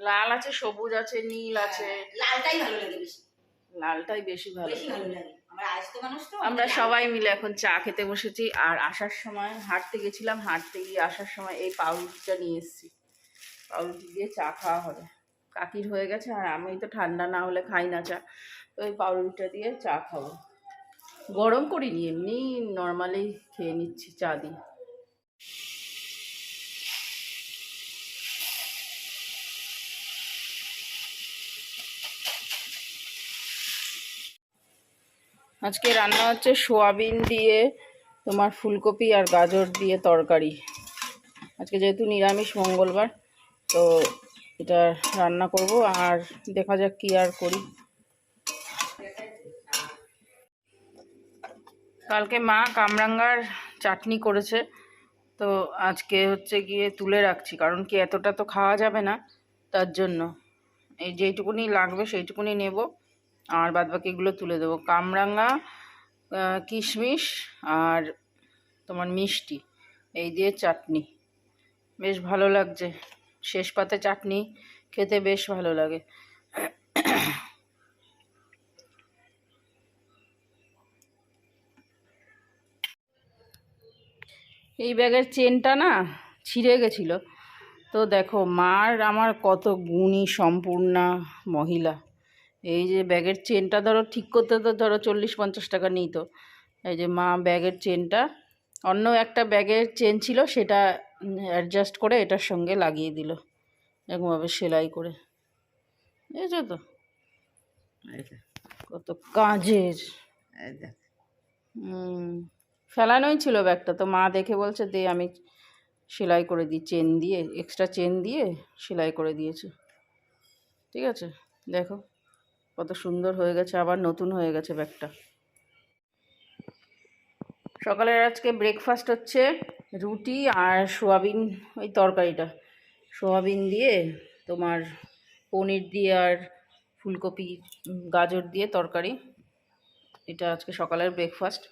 লাল আছে, সবুজ আছে, নীল আছে। লালটাই ভালো লাগে বেশি। লালটাই বেশি ভালো লাগে। আমরা আস্ত মানুষ তো, আমরা সবাই মিলে এখন চা খেতে বসেছি। আর আসার সময় হাঁটতে গেছিলাম, হাঁটতে গিয়ে আসার সময় এই পাউরুটিটা নিয়ে এসেছি। পাউরুটি দিয়ে চা খাওয়া হবে। কাকির হয়ে গেছে, আর আমি তো ঠান্ডা না হলে খাই না চা, তো ওই পাউরুটিটা দিয়ে চা খাবো। গরম করিনি, এমনি নর্মালি খেয়ে নিচ্ছি চা দিয়ে। আজকে রান্না হচ্ছে সোয়াবিন দিয়ে তোমার ফুলকপি আর গাজর দিয়ে তরকারি। আজকে যেহেতু নিরামিষ মঙ্গলবার, তো এটা রান্না করব, আর দেখা যাক কি আর করি। কালকে মা কামরাঙ্গার চাটনি করেছে, তো আজকে হচ্ছে গিয়ে তুলে রাখছি, কারণ কি এতটা তো খাওয়া যাবে না, তার জন্য এই যেইটুকুনি লাগবে সেইটুকুনি নেব, আর বাদবাকিগুলো তুলে দেবো। কামরাঙ্গা, কিশমিশ আর তোমার মিষ্টি, এই দিয়ে চাটনি বেশ ভালো লাগছে। শেষ পাতে চাটনি খেতে বেশ ভালো লাগে। এই ব্যাগের চেনটা না ছিঁড়ে গেছিলো, তো দেখো মার আমার কত গুণী সম্পূর্ণা মহিলা। এই যে ব্যাগের চেনটা ধরো ঠিক করতে তো ধরো 40-50 টাকা নিত। এই যে মা ব্যাগের চেনটা, অন্য একটা ব্যাগের চেন ছিল সেটা অ্যাডজাস্ট করে এটার সঙ্গে লাগিয়ে দিল এরকমভাবে সেলাই করে। বুঝেছো তো কত কাজের। ফেলানোই ছিল ব্যাগটা, তো মা দেখে বলছে দে আমি সেলাই করে দিই, চেন দিয়ে এক্সট্রা চেন দিয়ে সেলাই করে দিয়েছে। ঠিক আছে, দেখো কত সুন্দর হয়ে গেছে, আবার নতুন হয়ে গেছে ব্যাগটা। সকালের আজকে ব্রেকফাস্ট হচ্ছে রুটি আর সোয়াবিন, ওই তরকারিটা সোয়াবিন দিয়ে তোমার পনির দিয়ে আর ফুলকপি গাজর দিয়ে তরকারি, এটা আজকে সকালের ব্রেকফাস্ট।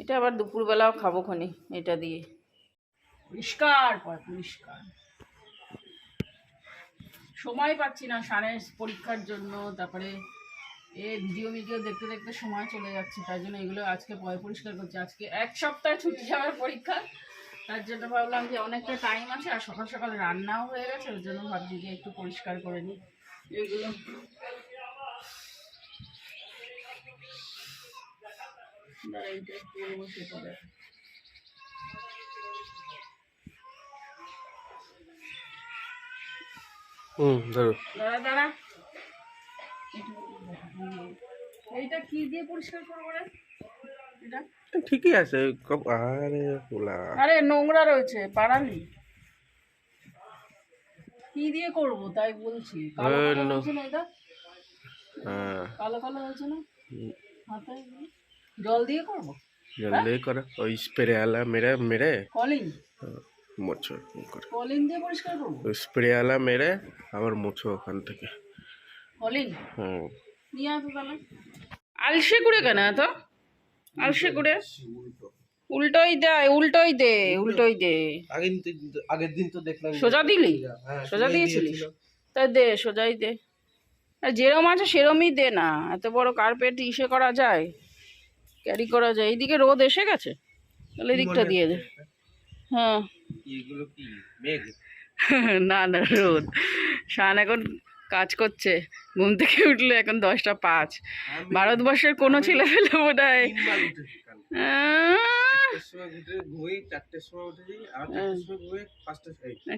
এটা আবার দুপুরবেলাও খাবো খানি এটা দিয়ে। পরিষ্কার পরিষ্কার সময় পাচ্ছি না সানের পরীক্ষার জন্য, তারপরে ভিডিও দেখতে দেখতে সময় চলে যাচ্ছে, তাই জন্য এগুলো আজকে পরিষ্কার করছি। আজকে 1 সপ্তাহ ছুটি যাওয়ার পরীক্ষা, তার জন্য ভাবলাম যে অনেকটা টাইম আছে, আর সকাল সকাল রান্নাও হয়ে গেছে, ওর জন্য ভাবছি যে একটু পরিষ্কার করে নিই এগুলো। দাঁড়া দাঁড়া, এইটা কি দিয়ে পরিষ্কার করবো রে? এটা ঠিকই আছে। আরে পোলা, আরে নোংরা রয়েছে, পারালি কি দিয়ে করব তাই বলছি। কালো কালো হয়েছে না এটা? কালো কালো হয়েছে না হাতে? জল দিয়ে করবো? জল দিয়ে করে ওই স্প্রে আলা মেরে মেরে কলিং মোছো করে, কলিং দিয়ে পরিষ্কার করবো? ওই স্প্রে আলা মেরে আবার মোছো ওখান থেকে। কলিং হুম, নিয়ে আসো তাহলে। আলসে করে কেন এত আলসে করে? উল্টোই দেয়, উল্টোই দে, উল্টোই দে। আগের দিন তো দেখলাম সোজা দিলি, সোজা দিয়েছিলিস, তাই দে সোজাই দে। আর যেরম আছে সেরমই দে না, এত বড় কার্পেট ইসে করা যায়, ক্যারি করা যায়। এইদিকে রোদ এসে গেছে, তাহলে এদিকটা দিয়ে দে। হ্যাঁ এগুলো কি মেঘ? না না, রোদ। শান এখন কাজ করছে, ঘুম থেকে উঠলে এখন 10টা 5। ভারতবর্ষের কোনো ছেলে ফেলে বোধ হয়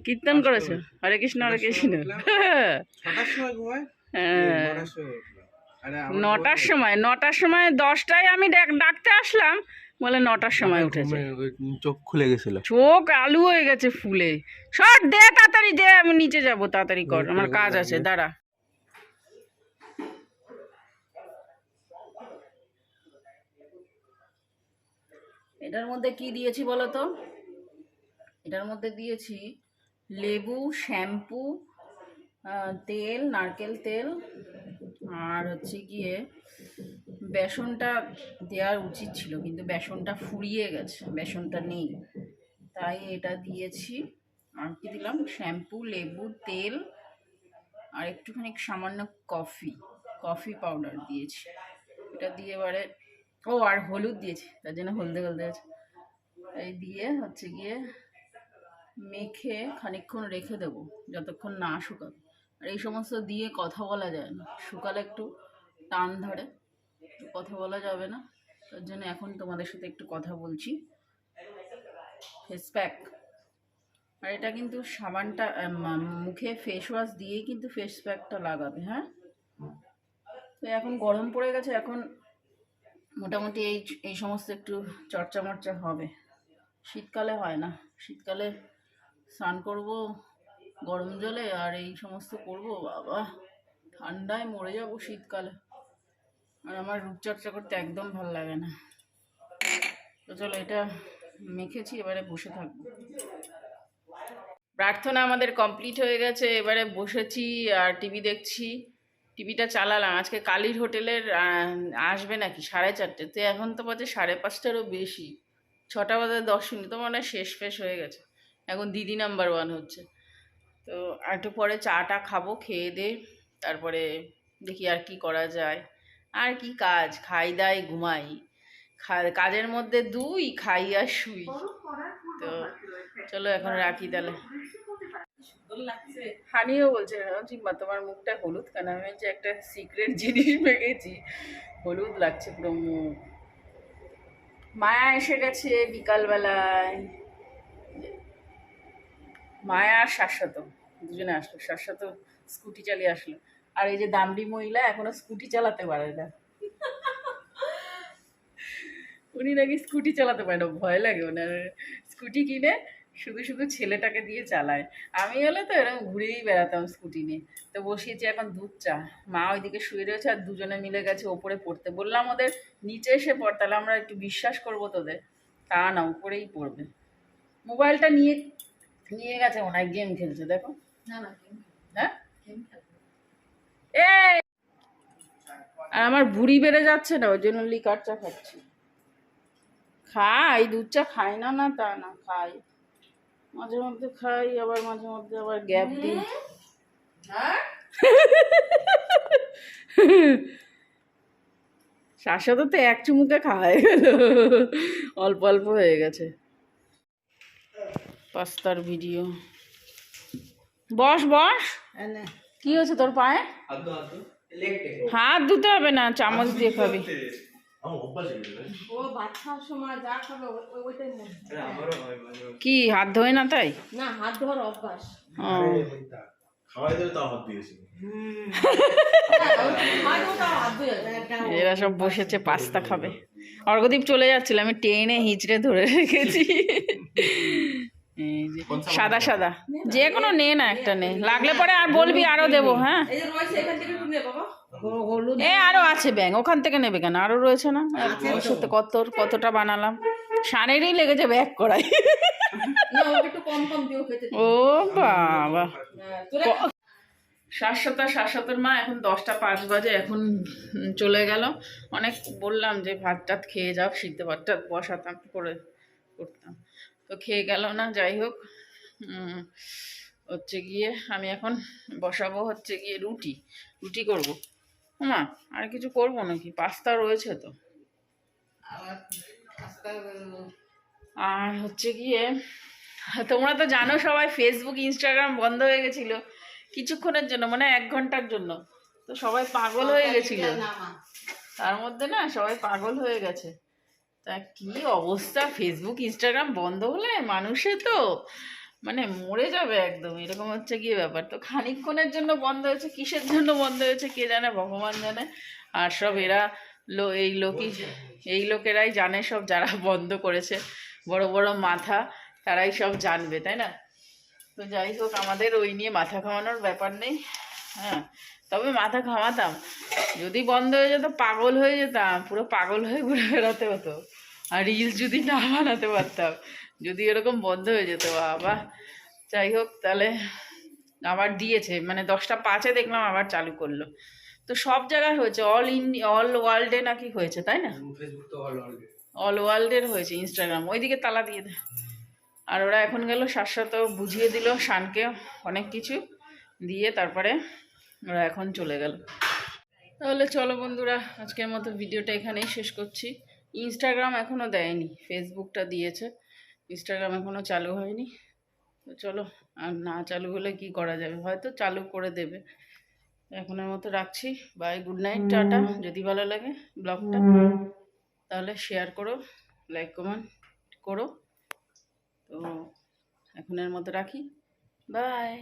কীর্তন করেছে হরে কৃষ্ণ হরে কৃষ্ণ। 9টার সময়, 10টায় আমি ডাকতে আসলাম, বলে 9টার সময় উঠেছে। চোখ খুলে গেছিল, চোখ আলু হয়ে গেছে ফুলে। শর্ট দে, তাড়াতাড়ি দে, আমি নিচে যাব, তাড়াতাড়ি কর, আমার কাজ আছে, দাঁড়া। এটার মধ্যে কি দিয়েছি বলো তো? এটার মধ্যে দিয়েছি লেবু, শ্যাম্পু, তেল, নারকেল তেল, আর হচ্ছে গিয়ে বেসনটা দেওয়ার উচিত ছিল, কিন্তু বেসনটা ফুরিয়ে গেছে, বেসনটা নেই, তাই এটা দিয়েছি। আর কি দিলাম? শ্যাম্পু, লেবু, তেল আর একটুখানি সামান্য কফি পাউডার দিয়েছি। এটা দিয়ে এবারে আর হলুদ দিয়েছি, তার জন্য হলদে হলদে আছে। এই দিয়ে হচ্ছে গিয়ে মেখে খানিকক্ষণ রেখে দেবো, যতক্ষণ না শুকাবে। আর এই সমস্ত দিয়ে কথা বলা যায় না, শুকালে একটু টান ধরে, তো কথা বলা যাবে না। তার জন্য এখন তোমাদের সাথে একটু কথা বলছি। ফেস প্যাক, আর এটা কিন্তু সাবানটা মুখে ফেস ওয়াশ দিয়েই কিন্তু ফেস প্যাকটা লাগাবে। হ্যাঁ, তো এখন গরম পড়ে গেছে, এখন মোটামুটি এই সমস্ত একটু চর্চা মর্চা হবে। শীতকালে হয় না, শীতকালে স্নান করব গরম জলে আর এই সমস্ত করব, বাবা ঠান্ডায় মরে যাব শীতকালে। আর আমার রূপচর্চা করতে একদম ভালো লাগে না। তো চলো, এটা মেখেছি, এবারে বসে থাকবো। প্রার্থনা আমাদের কমপ্লিট হয়ে গেছে, এবারে বসেছি আর টিভি দেখছি। টিভিটা চালালাম, আজকে কালীর হোটেলের আসবে নাকি 4:30, তো এখন তো বাজে 5:30টারও বেশি, 6টা বাজে 10 মিনিট, তো মানে শেষ হয়ে গেছে। এখন দিদি নাম্বার 1 হচ্ছে। তো একটু পরে চাটা খাবো, খেয়ে দে তারপরে দেখি আর কি করা যায়। আর কি কাজ, খাই দাই ঘুমাই, কাজের মধ্যে 2, খাই আর শুই। তো চলো এখন রাখি তাহলে। হানিও বলছে, জিম্মা তোমার মুখটা হলুদ কেন? আমি যে একটা সিক্রেট জিনিস মেখেছি, হলুদ লাগছে পুরো মুখ। মায়া এসে গেছে বিকালবেলায়, মায়া আর শাশ্বত দুজনে আসলো। শাশ্বত স্কুটি চালিয়ে আসলো, আর এই যে দামড়ি মহিলা এখনো স্কুটি চালাতে পারে না। উনি নাকি স্কুটি চালাতে পারে না, ভয় লাগে ওনার। স্কুটি কিনে শুধু শুধু ছেলেটাকে দিয়ে চালায়। আমি হলে তো এরকম ঘুরেই বেড়াতাম স্কুটি নিয়ে। তো বসিয়েছি এখন দুধ চা, মা ওইদিকে শুয়ে রয়েছে আর দুজনে মিলে গেছে ওপরে পড়তে। বললাম ওদের নিচে এসে পড়, তাহলে আমরা একটু বিশ্বাস করবো তোদের। তা না, উপরেই পড়বে। মোবাইলটা নিয়ে গেছে মনে হয়, গেম খেলছে দেখো। হ্যাঁ, এই আর আমার বুড়ি বেড়ে যাচ্ছে না, ওই জন্য লিকার চা খাচ্ছি। খাই দুধ চা, খাই না না তা না, খাই মাঝে মধ্যে, খাই আবার মাঝে মধ্যে আবার গ্যাপ দিই। শাশ্বত তো এক চুমুকে খাওয়া হয়ে গেল, অল্প অল্প হয়ে গেছে। পাস্তার ভিডিও। বস বস, কি হয়েছে তোর পায়ে? হাত ধুতে হবে না, চামচ দিয়ে খাবি। কি হাত ধোয় না তাই? না, হাত ধোয়ার অভ্যাস। এরা সব বসেছে পাস্তা খাবে। অর্ঘদীপ চলে যাচ্ছিল, আমি টেনে হিঁচড়ে ধরে রেখেছি। সাদা সাদা যে কোনো নে না, একটা নে, লাগলে পরে আর বলবি আরো দেবো। হ্যাঁ, আরো আছে ব্যাং, ওখান থেকে নেবে কেন, আরো রয়েছে না। সাথে কতটা বানালাম, সানেরই লেগেছে ব্যাগ করাই। ও বাবা, শাশ্বতর মা এখন 10:05 বাজে, এখন চলে গেল। অনেক বললাম যে ভাত টাত খেয়ে যাও, সিদ্ধ ভাত টাত বসাতাম করে করতাম, তো খেয়ে গেল না। যাই হোক, হচ্ছে গিয়ে আমি এখন বসাবো হচ্ছে গিয়ে রুটি করবো। মা আর কিছু করবো নাকি, পাস্তা রয়েছে তো। আর হচ্ছে গিয়ে তোমরা তো জানো সবাই, ফেসবুক ইনস্টাগ্রাম বন্ধ হয়ে গেছিল কিছুক্ষণের জন্য, মানে 1 ঘন্টার জন্য। তো সবাই পাগল হয়ে গেছিল, তার মধ্যে না সবাই পাগল হয়ে গেছে। তা কি অবস্থা, ফেসবুক ইনস্টাগ্রাম বন্ধ হলে মানুষে তো মানে মরে যাবে একদম, এরকম হচ্ছে গিয়ে ব্যাপার। তো খানিকক্ষণের জন্য বন্ধ হয়েছে, কিসের জন্য বন্ধ হয়েছে কে জানে, ভগবান জানে। আর সব এরা এই লোকেরাই জানে সব, যারা বন্ধ করেছে, বড় বড় মাথা, তারাই সব জানবে, তাই না? তো যাই হোক, আমাদের ওই নিয়ে মাথা ঘামানোর ব্যাপার নেই। হ্যাঁ, তবে মাথা ঘামাতাম, যদি বন্ধ হয়ে যেত পাগল হয়ে যেতাম, পুরো পাগল হয়ে ঘুরে বেড়াতে হতো। আর রিলস যদি না বানাতে পারতাম, যদি এরকম বন্ধ হয়ে যেত বাবা। যাই হোক, তাহলে আবার দিয়েছে, মানে 10:05 দেখলাম আবার চালু করলো। তো সব জায়গায় হয়েছে, অল ওয়ার্ল্ডে নাকি হয়েছে, তাই না? অল ওয়ার্ল্ডের হয়েছে ইনস্টাগ্রাম, ওইদিকে তালা দিয়ে দেয়। আর ওরা এখন গেল, শাশ্বত বুঝিয়ে দিল শানকে অনেক কিছু দিয়ে, তারপরে ওরা এখন চলে গেল। তাহলে চলো বন্ধুরা, আজকের মতো ভিডিওটা এখানেই শেষ করছি। ইনস্টাগ্রাম এখনও দেয়নি, ফেসবুকটা দিয়েছে, ইনস্টাগ্রাম এখনও চালু হয়নি। তো চলো, আর না চালু হলে কি করা যাবে, হয়তো চালু করে দেবে। এখনের মতো রাখছি, বাই, গুড নাইট, টাটা। যদি ভালো লাগে ব্লগটা তাহলে শেয়ার করো, লাইক কমেন্ট করো। তো এখনের মতো রাখি, বাই।